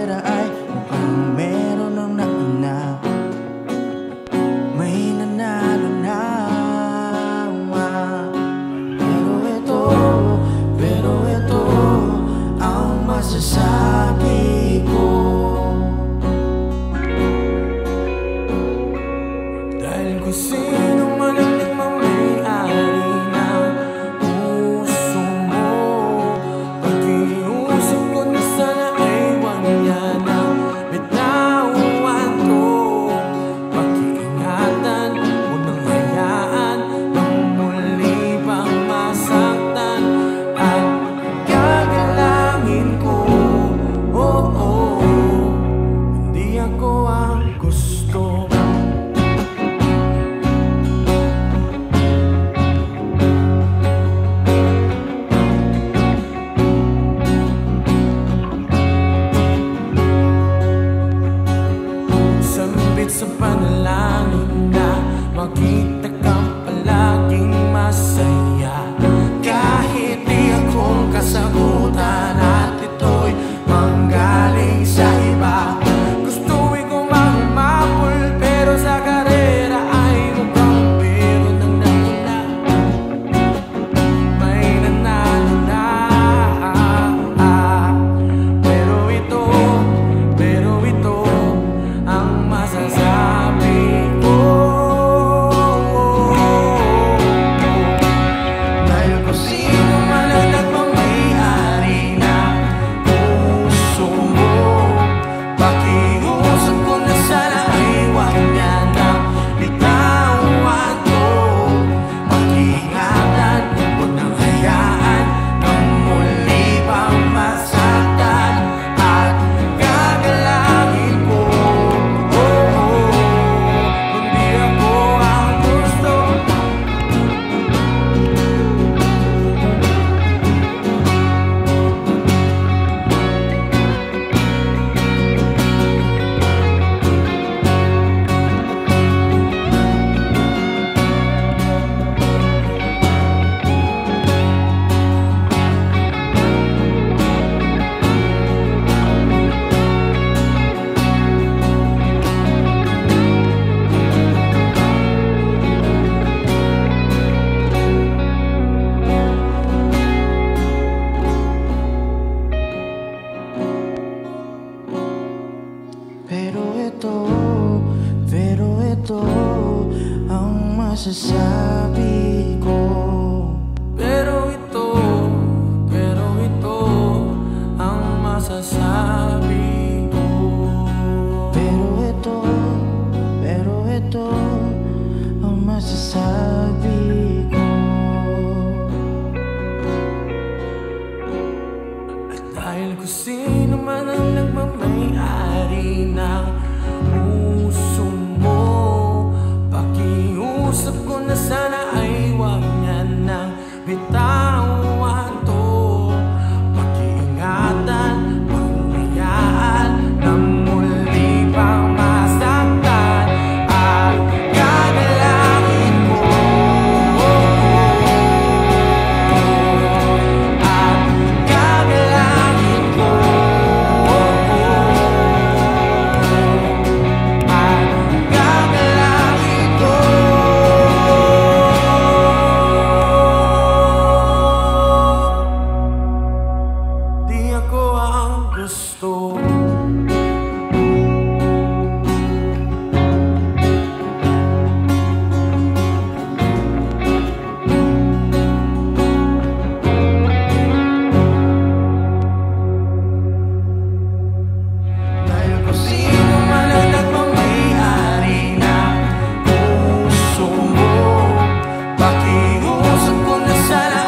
karera ay mukhang meron ng nauna. May nanalo na. Pero ito ang masasabi ko. Dahil kung sino man ang nagmamayari ng puso mo, pag-iusap ko na sana ay huwag niya nang bitawan to. Pag-iingatan, huwag nang hayaan nang muli pang masaktan at gagalangin ko. Oh, oh, hindi ako ang gusto. Sa panalangin na makita kang palaging masaya, kahit di akong kasagutan at ito'y manggaling sa iba. Gustuin ko mahumapol pero sa karera ay mukhang meron ng nauna. May nanalo na. Pero ito ang masasabi ko. Dahil kung sino man ang nagmamayari ng puso mo, pakiusap ko na sana ay huwag niya nang bitawan to. Pag-iingatan, huwag nang hayaan nang muli pang masaktan at gagalangin ko. Pero ito ang masasabi